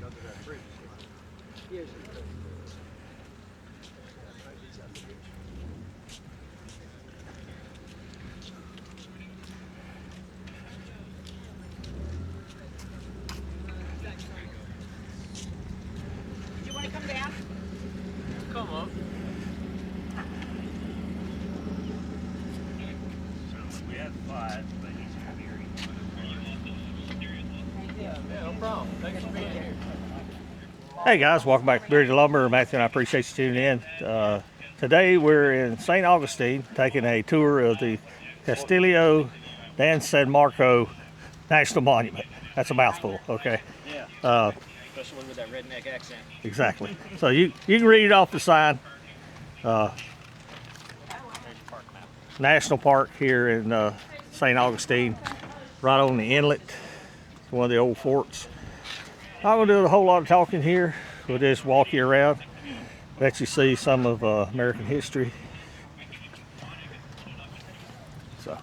You want to come down? Come on. We had 5, but he's heavier. Yeah, no problem. Thanks for being here. Hey guys, welcome back to Bearded Lumber. Matthew and I appreciate you tuning in. Today we're in St. Augustine taking a tour of the Castillo Dan San Marco National Monument. That's a mouthful, okay? Yeah. Especially with that redneck accent. Exactly. So you can read it off the sign. National Park here in St. Augustine, right on the inlet. It's one of the old forts. Not going to do a whole lot of talking here. We'll just walk you around, let you see some of American history. So.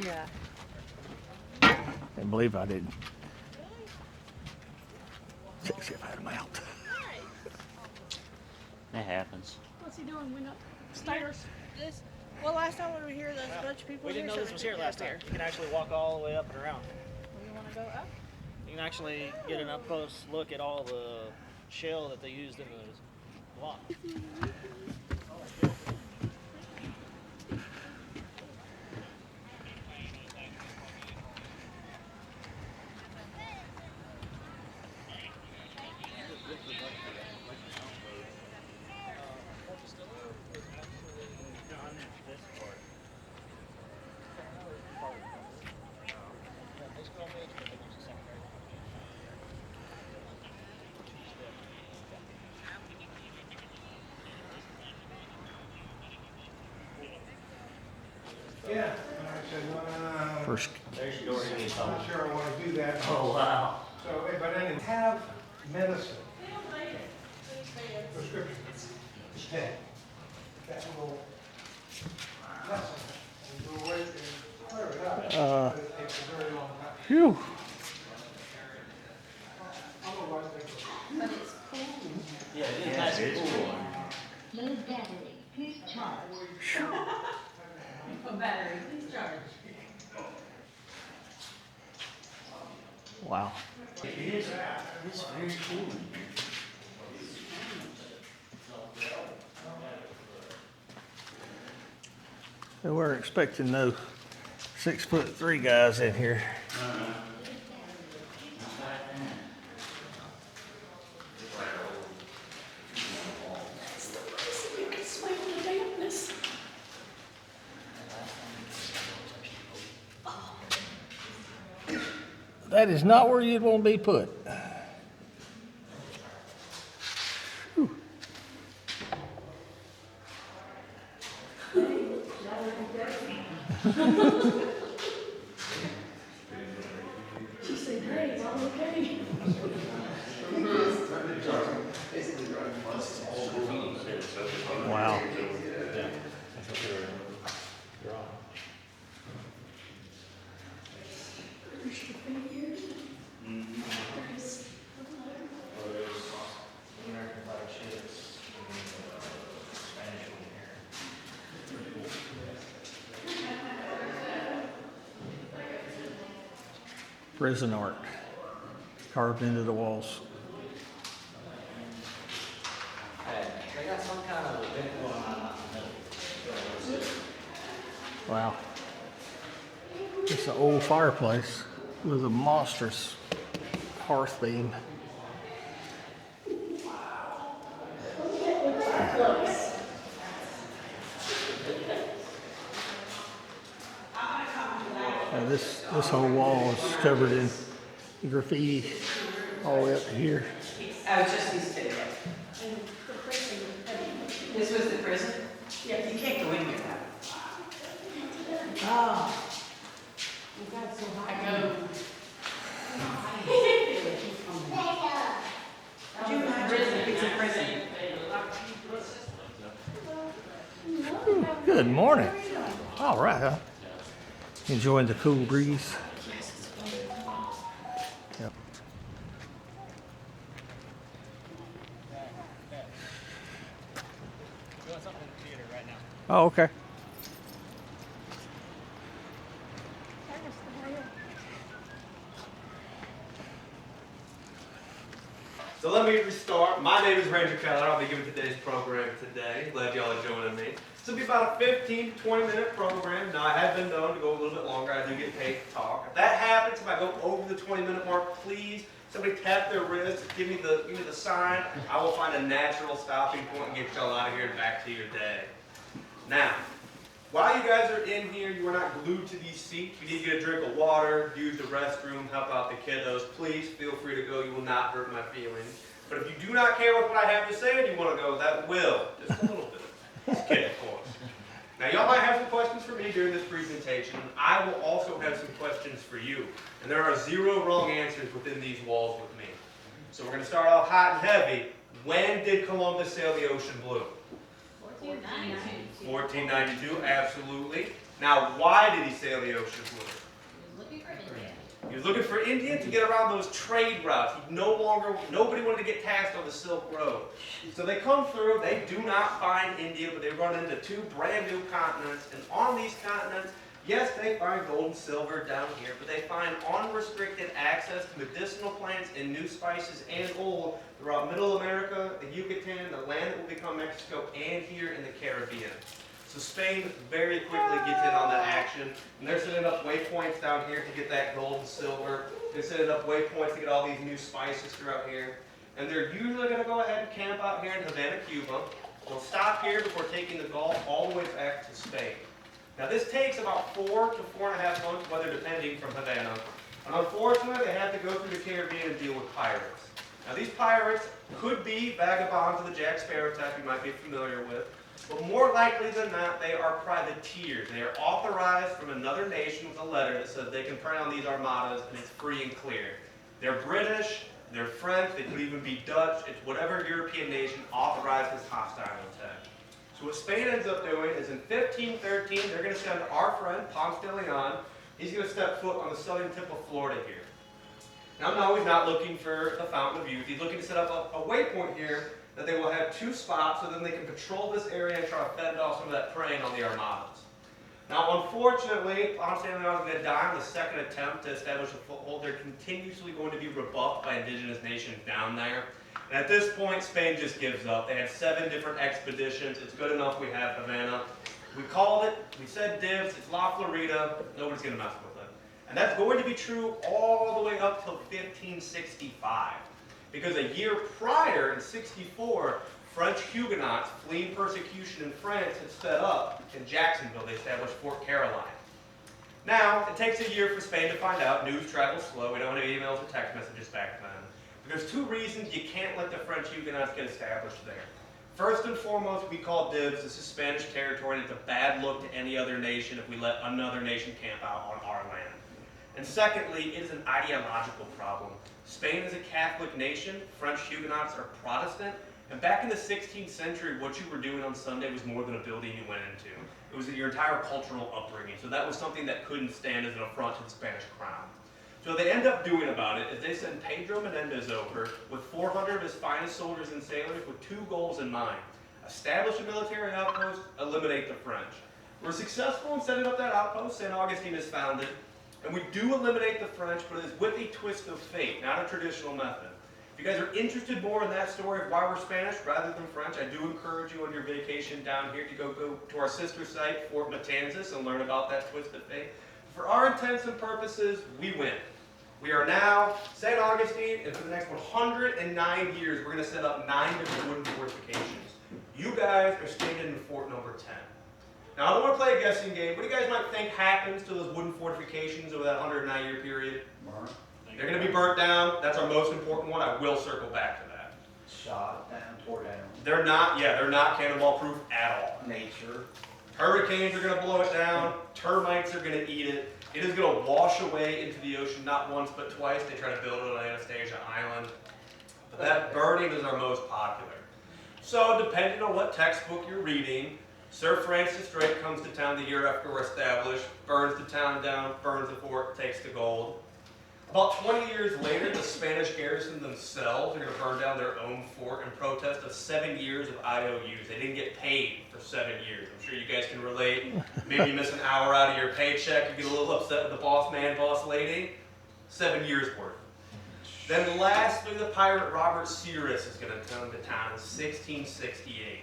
Yeah. Can't believe I didn't. Check see if I had them out. That happens. What's he doing? Went upstairs. This. Well, last time we were here, there was a bunch of people We here. didn't know this was here last time. You can actually walk all the way up and around. You want to go up? You can actually get an up close look at all the shell that they used in the block. Yeah, and I said, First, There's your door to the I'm not sure I want to do that. Oh, wow. So, but I didn't have medicine. Prescription. Instead. That little lesson. And go right and clear it up. But it takes a very long time. phew. Otherwise, they go. Yeah, it is nice and cool. Low battery, please charge. A battery. Please charge. Wow. It's very cool. We weren't expecting no 6'3" guys in here. You can swim in the dampness. That is not where you'd want to be put. She said, "Hey, it's all okay." Wow. Prison art carved into the walls. They got some kind of event going on. Wow. It's an old fireplace with a monstrous hearth beam. this whole wall is covered in graffiti all the way up to here. Just these two. This was the prison? Yeah. You can't go in here now. Oh. You got so high. I know. Could you imagine if it's a prison? Good morning. All right, huh? Enjoying the cool breeze. Yep. Doing something in the theater right now. Oh, okay. So let me restart. My name is Ranger Keller. I'll be giving today's program today. Glad y'all are joining me. This will be about a 15 to 20 minute program. Now I have been known to go a little bit longer. I do get paid to talk. If that happens, if I go over the 20-minute mark, please somebody tap their wrist, give me the sign. I will find a natural stopping point and get y'all out of here and back to your day. Now, while you guys are in here, you are not glued to these seats. You need to get a drink of water, use the restroom, help out the kiddos. Please feel free to go. You will not hurt my feelings. But if you do not care what I have to say and you want to go, that will. Just a little bit. Just kidding, of course. Now, y'all might have some questions for me during this presentation. I will also have some questions for you. And there are 0 wrong answers within these walls with me. So we're going to start off hot and heavy. When did Columbus sail the ocean blue? 1492, absolutely. Now, why did he sail the ocean blue? He was looking for Indians to get around those trade routes. Nobody wanted to get taxed on the Silk Road. So they come through, they do not find India, but they run into 2 brand new continents. And on these continents, yes, they find gold and silver down here, but they find unrestricted access to medicinal plants and new spices and gold throughout Middle America, the Yucatan, the land that will become Mexico, and here in the Caribbean. So Spain very quickly gets in on that action, and they're setting up waypoints down here to get that gold and silver. They're setting up waypoints to get all these new spices throughout here. And they're usually going to go ahead and camp out here in Havana, Cuba. They'll stop here before taking the Gulf all the way back to Spain. Now this takes about 4 to 4.5 months, weather depending, from Havana. And unfortunately, they have to go through the Caribbean and deal with pirates. Now these pirates could be vagabonds of the Jack Sparrow type you might be familiar with. But more likely than not, they are privateers. They are authorized from another nation with a letter that says they can prey on these armadas and it's free and clear. They're British, they're French, they could even be Dutch. It's whatever European nation authorized this hostile attack. So what Spain ends up doing is in 1513, they're going to send our friend, Ponce de Leon. He's going to step foot on the southern tip of Florida here. Now, no, he's not looking for the Fountain of Youth. He's looking to set up a waypoint here that they will have 2 spots so then they can patrol this area and try to fend off some of that preying on the armadas. Now, unfortunately, Ponce de Leon is going to die on the second attempt to establish a foothold. They're continuously going to be rebuffed by indigenous nations down there. And at this point, Spain just gives up. They had 7 different expeditions. It's good enough we have Havana. We called it, we said dibs, it's La Florida, nobody's going to mess with it. And that's going to be true all the way up till 1565. Because a year prior, in 64, French Huguenots fleeing persecution in France had set up in Jacksonville. They established Fort Caroline. Now, it takes a year for Spain to find out. News travels slow. We don't have emails or text messages back then. But there's 2 reasons you can't let the French Huguenots get established there. First and foremost, we call dibs. This is Spanish territory, and it's a bad look to any other nation if we let another nation camp out on our land. And secondly, it is an ideological problem. Spain is a Catholic nation, French Huguenots are Protestant, and back in the 16th century, what you were doing on Sunday was more than a building you went into. It was your entire cultural upbringing, so that was something that couldn't stand as an affront to the Spanish crown. So what they end up doing about it is they send Pedro Menendez over with 400 of his finest soldiers and sailors with 2 goals in mind. Establish a military outpost, eliminate the French. We're successful in setting up that outpost. St. Augustine is founded. And we do eliminate the French, but it is with a twist of fate, not a traditional method. If you guys are interested more in that story of why we're Spanish rather than French, I do encourage you on your vacation down here to go to our sister site, Fort Matanzas, and learn about that twist of fate. For our intents and purposes, we win. We are now St. Augustine, and for the next 109 years, we're going to set up 9 different wooden fortifications. You guys are stationed in Fort number 10. Now, I don't want to play a guessing game. What do you guys might think happens to those wooden fortifications over that 109-year period? Burn, They're going to be burnt down. That's our most important one. I will circle back to that. shot down, tore down. They're not cannonball proof at all. Nature. Hurricanes are going to blow it down. Termites are going to eat it. It is going to wash away into the ocean, not once but twice. They try to build it on Anastasia Island. But that burning is our most popular. So depending on what textbook you're reading, Sir Francis Drake comes to town the year after we're established, burns the town down, burns the fort, takes the gold. About 20 years later, the Spanish garrison themselves are going to burn down their own fort in protest of 7 years of IOUs. They didn't get paid for 7 years. I'm sure you guys can relate. Maybe you miss an hour out of your paycheck, you get a little upset with the boss man, boss lady. 7 years worth. Then lastly, the pirate Robert Cyrus is going to come to town in 1668.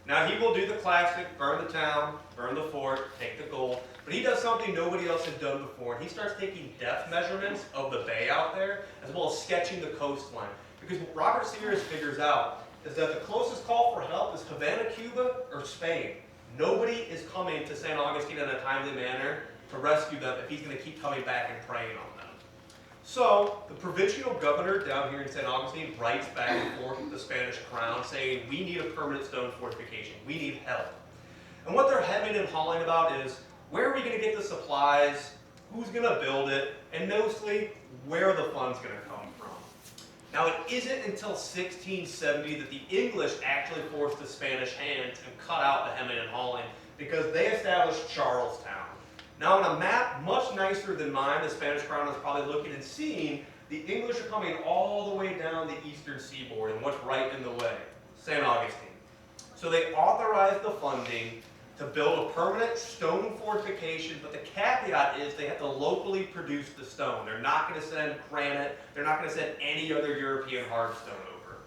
Now he will do the classic, burn the town, burn the fort, take the gold, but he does something nobody else has done before, and he starts taking depth measurements of the bay out there, as well as sketching the coastline. Because what Robert Cyrus figures out is that the closest call for help is Havana, Cuba, or Spain. Nobody is coming to St. Augustine in a timely manner to rescue them if he's going to keep coming back and preying on them. So, the provincial governor down here in St. Augustine writes back and forth with the Spanish crown saying, we need a permanent stone fortification. We need help. And what they're hemming and hawing about is, where are we going to get the supplies? Who's going to build it? And mostly, where are the funds going to come from? Now, it isn't until 1670 that the English actually forced the Spanish hand and cut out the hemming and hawing because they established Charlestown. Now, on a map much nicer than mine, the Spanish crown is probably looking and seeing the English are coming all the way down the eastern seaboard, and what's right in the way? St. Augustine. So they authorized the funding to build a permanent stone fortification, but the caveat is they have to locally produce the stone. They're not going to send granite. They're not going to send any other European hard stone over.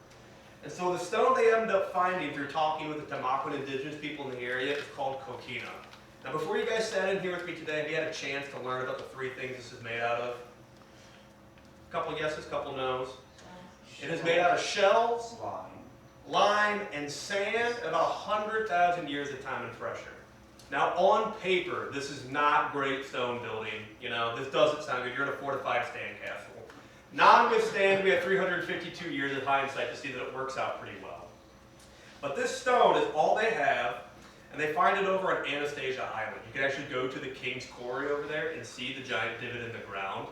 And so the stone they end up finding through talking with the Tamaulipan indigenous people in the area is called coquina. Now, before you guys sat in here with me today, have you had a chance to learn about the 3 things this is made out of? Couple yeses, couple no's. It is made out of shells, lime, and sand, about 100,000 years of time and pressure. Now, on paper, this is not great stone building. You know, this doesn't sound good. You're in a fortified stand castle. Notwithstanding, we have 352 years of hindsight to see that it works out pretty well. But this stone is all they have. And they find it over on Anastasia Island. You can actually go to the King's Quarry over there and see the giant divot in the ground.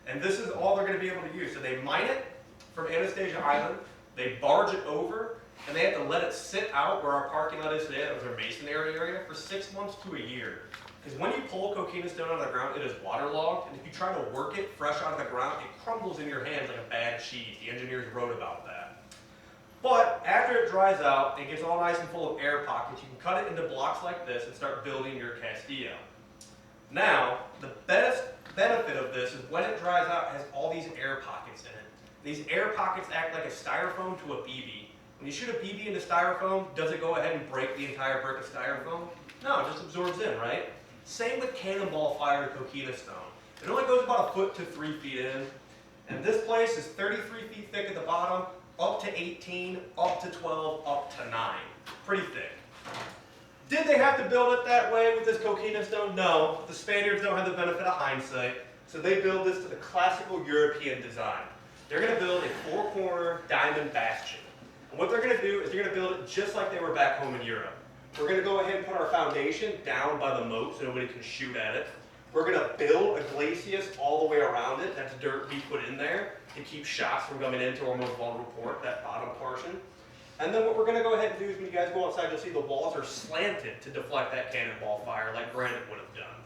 And this is all they're going to be able to use. So they mine it from Anastasia Island, they barge it over, and they have to let it sit out where our parking lot is today, that was our masonry area, for 6 months to a year. Because when you pull coquina stone out of the ground, it is waterlogged, and if you try to work it fresh out of the ground, it crumbles in your hands like a bad cheese. The engineers wrote about that. But after it dries out and gets all nice and full of air pockets, you can cut it into blocks like this and start building your Castillo. Now, the best benefit of this is when it dries out, it has all these air pockets in it. These air pockets act like a styrofoam to a BB. When you shoot a BB into styrofoam, does it go ahead and break the entire brick of styrofoam? No, it just absorbs in, right? Same with cannonball fire coquina stone. It only goes about 1 foot to 3 feet in. And this place is 33 feet thick at the bottom, up to 18, up to 12, up to 9. Pretty thick. Did they have to build it that way with this coquina stone? No. The Spaniards don't have the benefit of hindsight, so they build this to the classical European design. They're going to build a 4-corner diamond bastion. And what they're going to do is they're going to build it just like they were back home in Europe. We're going to go ahead and put our foundation down by the moat so nobody can shoot at it. We're going to build a glacis all the way around it. That's dirt we put in there to keep shots from coming into our most vulnerable port, that bottom portion. And then what we're going to go ahead and do is when you guys go outside, you'll see the walls are slanted to deflect that cannonball fire like granite would have done.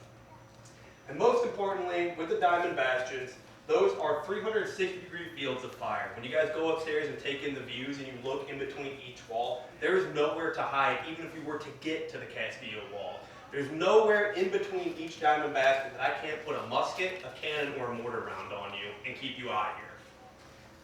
And most importantly, with the diamond bastions, those are 360-degree fields of fire. When you guys go upstairs and take in the views and you look in between each wall, there is nowhere to hide, even if you were to get to the Castillo wall. There's nowhere in between each diamond bastion that I can't put a musket, a cannon, or a mortar round on you and keep you out of here.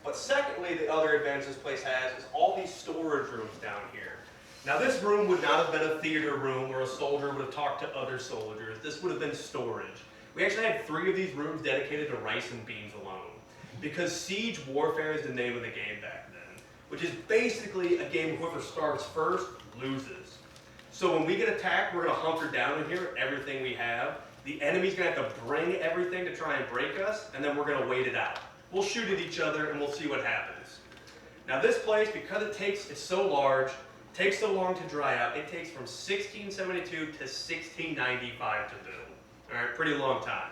But secondly, the other advantage this place has is all these storage rooms down here. Now this room would not have been a theater room where a soldier would have talked to other soldiers. This would have been storage. We actually had 3 of these rooms dedicated to rice and beans alone. Because siege warfare is the name of the game back then, which is basically a game whoever starts first loses. So when we get attacked, we're gonna hunker down in here, everything we have. The enemy's gonna have to bring everything to try and break us, and then we're gonna wait it out. We'll shoot at each other and we'll see what happens. Now this place, because it's so large, takes so long to dry out, it takes from 1672 to 1695 to build. All right, pretty long time.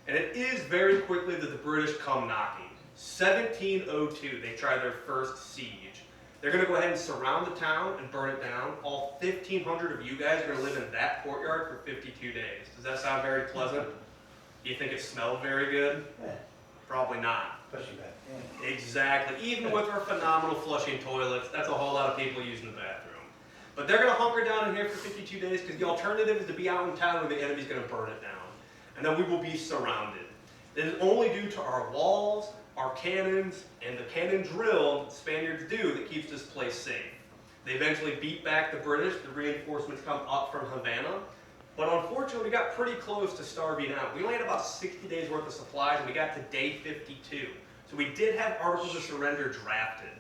And it is very quickly that the British come knocking. 1702, they try their first siege. They're gonna go ahead and surround the town and burn it down. All 1,500 of you guys are gonna live in that courtyard for 52 days. Does that sound very pleasant? Do you think it smelled very good? Yeah, Probably not. especially back then. Exactly. Even with our phenomenal flushing toilets, that's a whole lot of people using the bathroom. But they're gonna hunker down in here for 52 days because the alternative is to be out in town where the enemy's gonna burn it down. And then we will be surrounded. It is only due to our walls, our cannons, and the cannon drill the Spaniards do that keeps this place safe. They eventually beat back the British. The reinforcements come up from Havana. But unfortunately, we got pretty close to starving out. We only had about 60 days worth of supplies, and we got to day 52. So we did have articles of surrender drafted.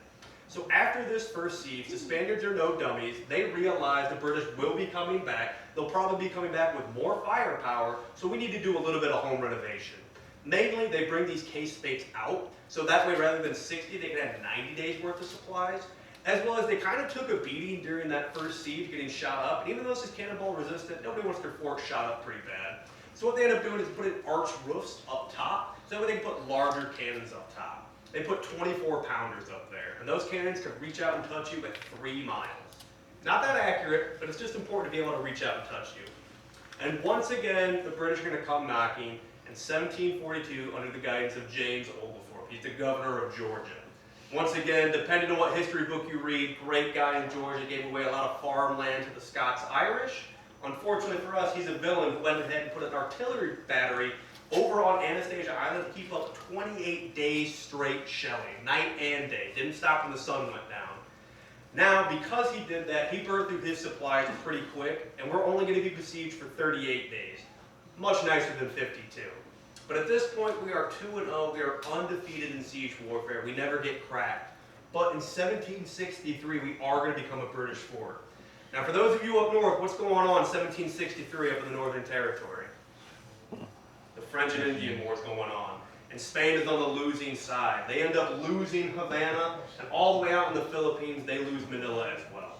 So after this first siege, the Spaniards are no dummies. They realize the British will be coming back. They'll probably be coming back with more firepower, so we need to do a little bit of home renovation. Mainly, they bring these casemates out, so that way rather than 60, they can have 90 days worth of supplies. As well as they kind of took a beating during that first siege, getting shot up. And even though this is cannonball resistant, nobody wants their fort shot up pretty bad. So what they end up doing is putting arched roofs up top, so that way they can put larger cannons up top. They put 24 pounders up there, and those cannons can reach out and touch you at 3 miles. Not that accurate, but it's just important to be able to reach out and touch you. And once again, the British are going to come knocking in 1742 under the guidance of James Oglethorpe. He's the governor of Georgia. Once again, depending on what history book you read, great guy in Georgia, gave away a lot of farmland to the Scots-Irish. Unfortunately for us, he's a villain who went ahead and put an artillery battery over on Anastasia Island to keep up 28 days straight shelling, night and day. Didn't stop when the sun went down. Now, because he did that, he burned through his supplies pretty quick, and we're only going to be besieged for 38 days. Much nicer than 52. But at this point, we are 2-0. We are undefeated in siege warfare. We never get cracked. But in 1763, we are going to become a British fort. Now, for those of you up north, what's going on in 1763 up in the Northern Territory? The French and Indian War is going on. And Spain is on the losing side. They end up losing Havana, and all the way out in the Philippines, they lose Manila as well.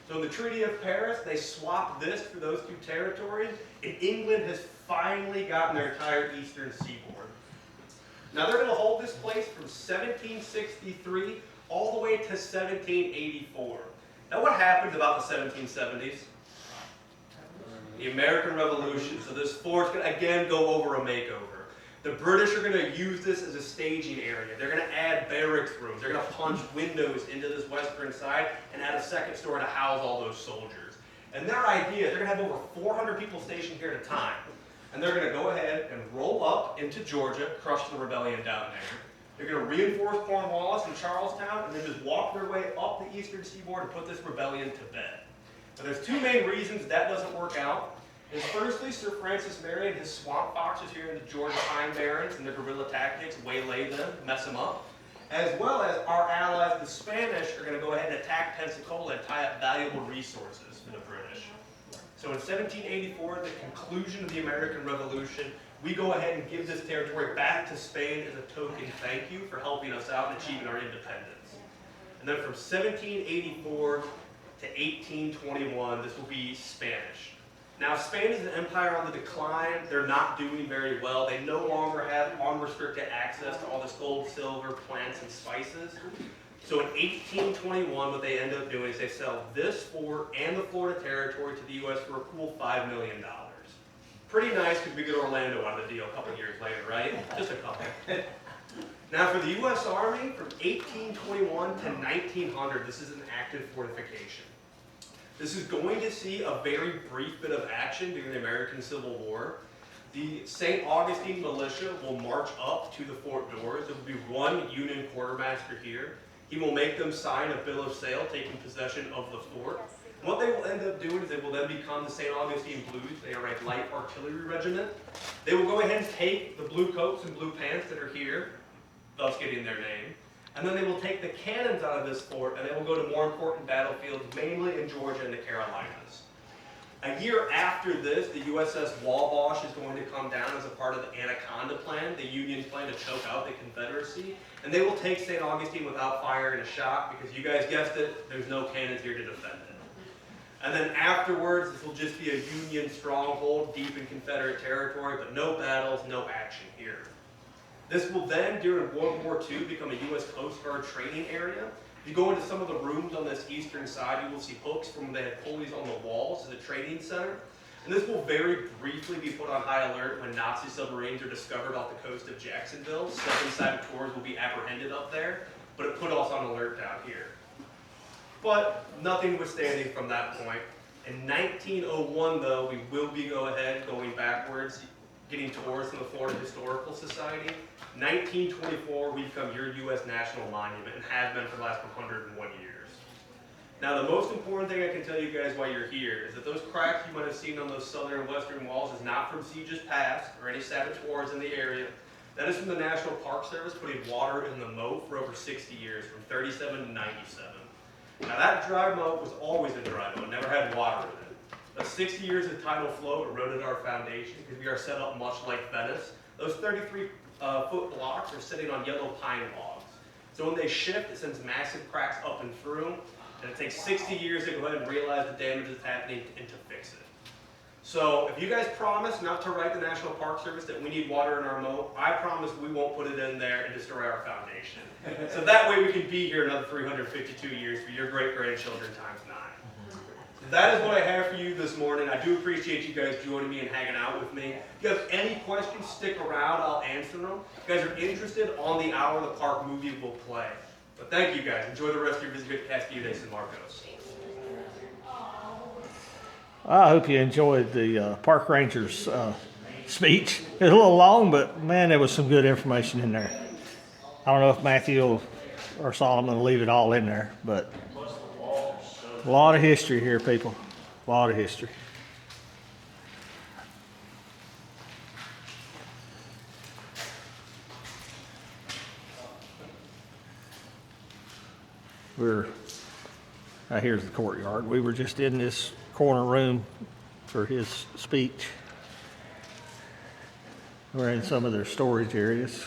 So in the Treaty of Paris, they swapped this for those two territories, and England has finally gotten their entire eastern seaboard. Now they're going to hold this place from 1763 all the way to 1784. Now what happened about the 1770s? The American Revolution. So this fort's going to again go over a makeover. The British are going to use this as a staging area. They're going to add barracks rooms. They're going to punch windows into this western side and add a second story to house all those soldiers. And their idea, they're going to have over 400 people stationed here at a time. And they're going to go ahead and roll up into Georgia, crush the rebellion down there. They're going to reinforce Cornwallis and Charlestown, and then just walk their way up the eastern seaboard and put this rebellion to bed. But there's two main reasons that doesn't work out. Is firstly, Sir Francis Mary and his swamp foxes here in the Georgia Pine Barrens and their guerrilla tactics waylay them, mess them up. As well as our allies, the Spanish, are going to go ahead and attack Pensacola and tie up valuable resources for the British. So in 1784, the conclusion of the American Revolution, we go ahead and give this territory back to Spain as a token thank you for helping us out and achieving our independence. And then from 1784 to 1821, this will be Spanish. Now, Spain is an empire on the decline. They're not doing very well. They no longer have unrestricted access to all this gold, silver, plants, and spices. So in 1821, what they end up doing is they sell this fort and the Florida territory to the U.S. for a cool $5 million. Pretty nice because we get Orlando out of the deal a couple years later, right? Just a couple. Now, for the U.S. Army, from 1821 to 1900, this is an active fortification. This is going to see a very brief bit of action during the American Civil War. The St. Augustine militia will march up to the fort doors. There will be one Union quartermaster here. He will make them sign a bill of sale taking possession of the fort. And what they will end up doing is they will then become the St. Augustine Blues. They are a light artillery regiment. They will go ahead and take the blue coats and blue pants that are here, thus getting their name. And then they will take the cannons out of this fort and they will go to more important battlefields, mainly in Georgia and the Carolinas. A year after this, the USS Wabash is going to come down as a part of the Anaconda Plan, the Union's plan to choke out the Confederacy. And they will take St. Augustine without firing a shot because you guys guessed it, there's no cannons here to defend it. And then afterwards, this will just be a Union stronghold deep in Confederate territory, but no battles, no action here. This will then, during World War II, become a U.S. Coast Guard training area. If you go into some of the rooms on this eastern side, you will see hooks from when they had pulleys on the walls to the training center. And this will very briefly be put on high alert when Nazi submarines are discovered off the coast of Jacksonville. 7-sided tours will be apprehended up there, but it put us on alert down here. But nothing was standing from that point. In 1901, though, we will be going backwards, getting tours from the Florida Historical Society. 1924, we become your U.S. national monument and have been for the last 101 years. Now, the most important thing I can tell you guys while you're here is that those cracks you might have seen on those southern and western walls is not from sieges past or any saboteurs in the area. That is from the National Park Service putting water in the moat for over 60 years, from 37 to 97. Now, that dry moat was always a dry moat, never had water in it. But 60 years of tidal flow eroded our foundation because we are set up much like Venice. Those 33-foot blocks are sitting on yellow pine logs. So when they shift, it sends massive cracks up and through, and it takes 60 years to go ahead and realize the damage that's happening and to fix it. So if you guys promise not to write the National Park Service that we need water in our moat, I promise we won't put it in there and destroy our foundation. So that way we can be here another 352 years for your great-grandchildren times 9. So that is what I have for you this morning. I do appreciate you guys joining me and hanging out with me. If you have any questions, stick around. I'll answer them. If you guys are interested, on the Hour of the Park movie will play. But thank you guys. Enjoy the rest of your visit at Castillo de San Marcos. I hope you enjoyed the park ranger's speech. It was a little long, but man, there was some good information in there. I don't know if Matthew or Solomon will leave it all in there, but a lot of history here, people. A lot of history. Here's the courtyard. We were just in this corner room for his speech. We're in some of their storage areas.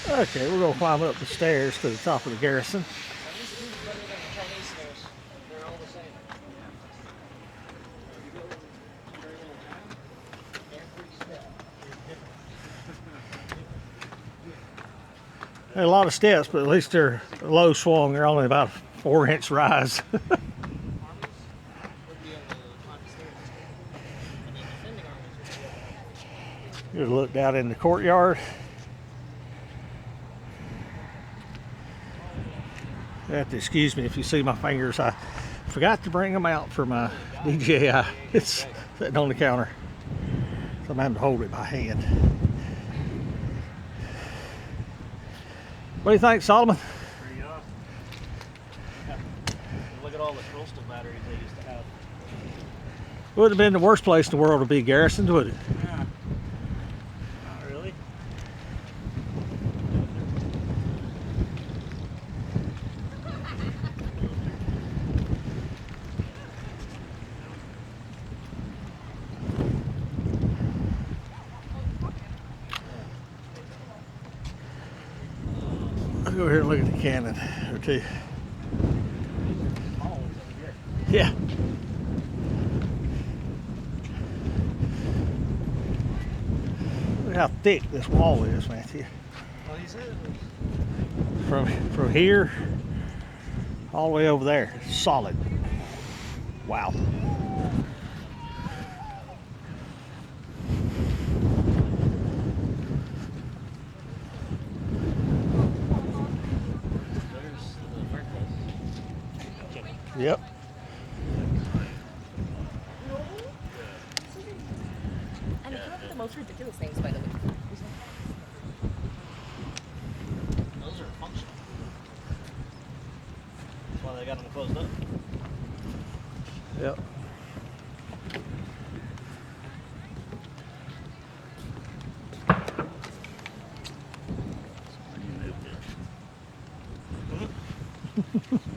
Okay, we're going to climb up the stairs to the top of the garrison. There are a lot of steps, but at least they're low swung. They're only about a 4-inch rise. Here's a look down in the courtyard. You have to excuse me if you see my fingers. I forgot to bring them out for my DJI. It's sitting on the counter, so I'm having to hold it by hand. What do you think, Solomon? Pretty up. Look at all the crystal batteries they used to have. Wouldn't have been the worst place in the world to be garrisoned, would it? Yeah. Not really. Let's go over here and look at the cannon or two. Yeah. Look how thick this wall is, Matthew. Well, he said it was. From here all the way over there. Solid. Wow. Yep. And they come up with the most ridiculous names, by the way. Those are functional. That's why they got them closed up. Yep.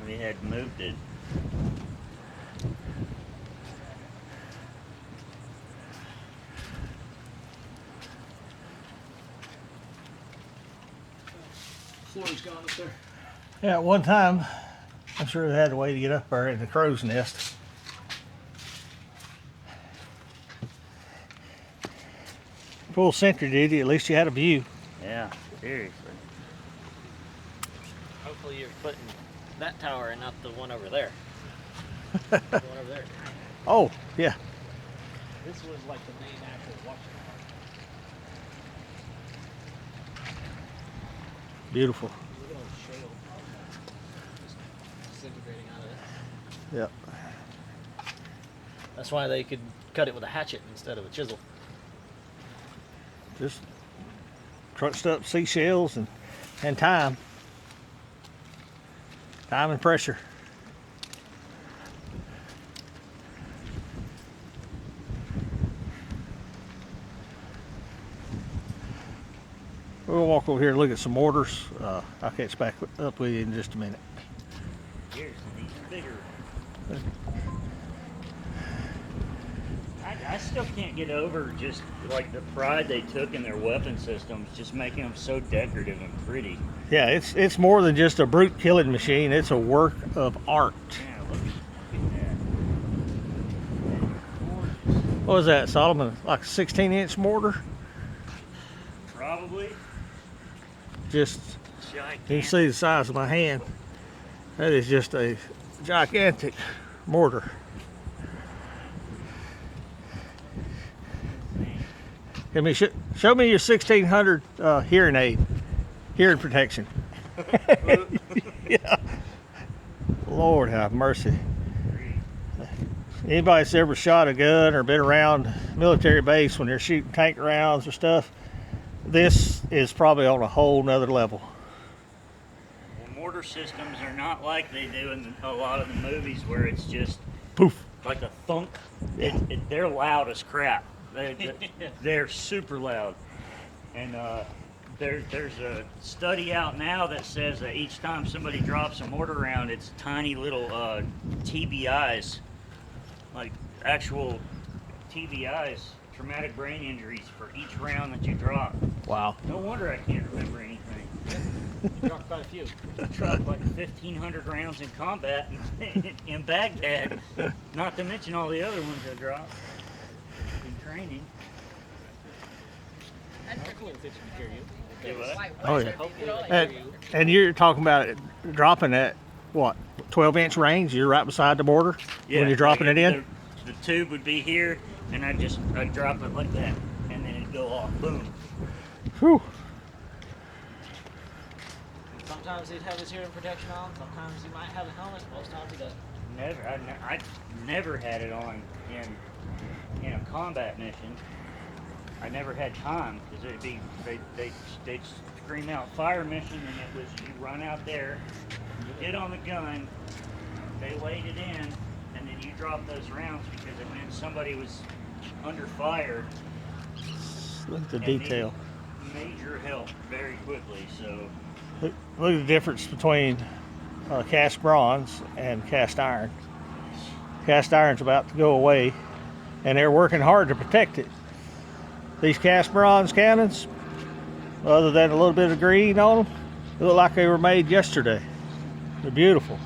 We had moved it. Floor's gone up there. Yeah, at one time, I'm sure they had a way to get up there in the crow's nest. Full Sentry duty, at least you had a view. Yeah, seriously. Hopefully you're putting that tower and not the one over there. The one over there. Oh, yeah. This was like the main actual watching tower. Beautiful. Look at all the shale. Just disintegrating out of it. Yep. That's why they could cut it with a hatchet instead of a chisel. Just crunched up seashells and time. Time and pressure. We'll walk over here and look at some mortars. I'll catch back up with you in just a minute. Here's these are bigger. I still can't get over just like the pride they took in their weapon systems, just making them so decorative and pretty. Yeah, it's more than just a brute killing machine. It's a work of art. Yeah, look at that. What was that, Solomon? Like a 16-inch mortar? Probably. Just, Gigantic. you can see the size of my hand. That is just a gigantic mortar. Show me your 1600 hearing aid, hearing protection. Yeah. Lord have mercy. Anybody that's ever shot a gun or been around military base when they're shooting tank rounds or stuff, this is probably on a whole nother level. Well, mortar systems are not like they do in a lot of the movies where it's just Poof. like a thunk. Yeah. They're loud as crap. They're super loud. And there's a study out now that says that each time somebody drops a mortar round, it's tiny little TBIs, like actual TBIs, traumatic brain injuries for each round that you drop. Wow. No wonder I can't remember anything. Dropped quite a few. Dropped like 1,500 rounds in combat in Baghdad, not to mention all the other ones I dropped in training. Hopefully the fish can hear you. Do what? Oh, yeah. Hopefully they can hear you. And you're talking about it dropping at, what, 12-inch range? You're right beside the mortar when you're dropping like it in? The tube would be here, and I'd drop it like that, and then it'd go off. Boom. Whew. Sometimes he'd have his hearing protection on. Sometimes he might have a helmet. Most times he doesn't. I never had it on in a combat mission. I never had time because it'd be they'd scream out fire mission, and it was you run out there, you hit on the gun, they laid it in, and then you drop those rounds because it meant somebody was under fire. Look at the and detail. needed major help very quickly. So Look at the difference between cast bronze and cast iron. Cast iron's about to go away, and they're working hard to protect it. These cast bronze cannons, other than a little bit of green on them, they look like they were made yesterday. They're beautiful.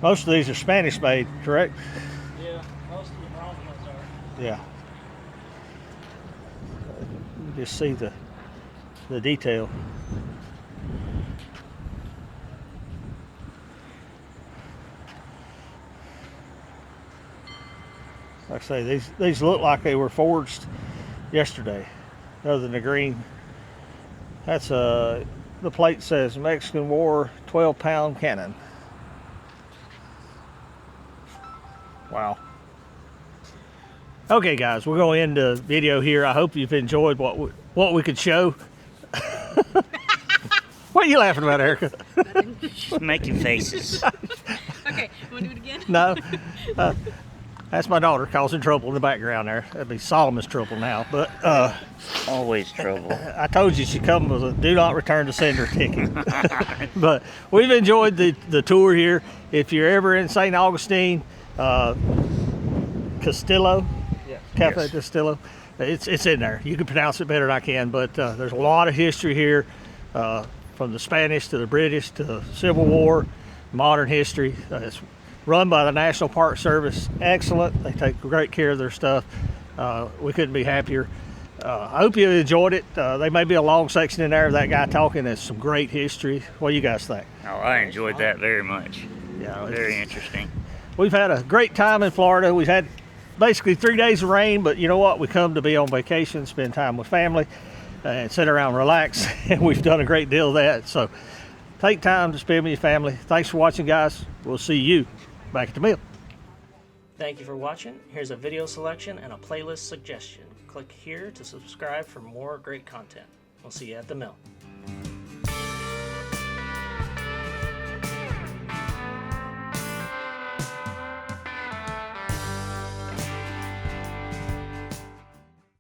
Most of these are Spanish made, correct? Yeah, most of the bronze ones are. Yeah. You just see the detail. Like I say, these look like they were forged yesterday, other than the green. That's a the plate says Mexican War 12-pound cannon. Wow. Okay, guys, we're going to end the video here. I hope you've enjoyed what we could show. What are you laughing about, Erica? Just making faces. Okay, you want to do it again? No. That's my daughter causing trouble in the background there. That'd be Solomon's trouble now. But Always trouble. I told you she'd come with a do not return to sender ticket. But we've enjoyed the tour here. If you're ever in St. Augustine, Castillo, Cafe Yes. Castillo, it's in there. You can pronounce it better than I can, but there's a lot of history here, from the Spanish to the British to the Civil War, modern history. It's run by the National Park Service. Excellent. They take great care of their stuff. We couldn't be happier. I hope you enjoyed it. There may be a long section in there of that guy talking. It's some great history. What do you guys think? Oh, I enjoyed that very much. Yeah, Very interesting. We've had a great time in Florida. We've had basically 3 days of rain, but you know what? We come to be on vacation, spend time with family, and sit around and relax. And we've done a great deal of that. So take time to spend with your family. Thanks for watching, guys. We'll see you back at the mill. Thank you for watching. Here's a video selection and a playlist suggestion. Click here to subscribe for more great content. We'll see you at the mill.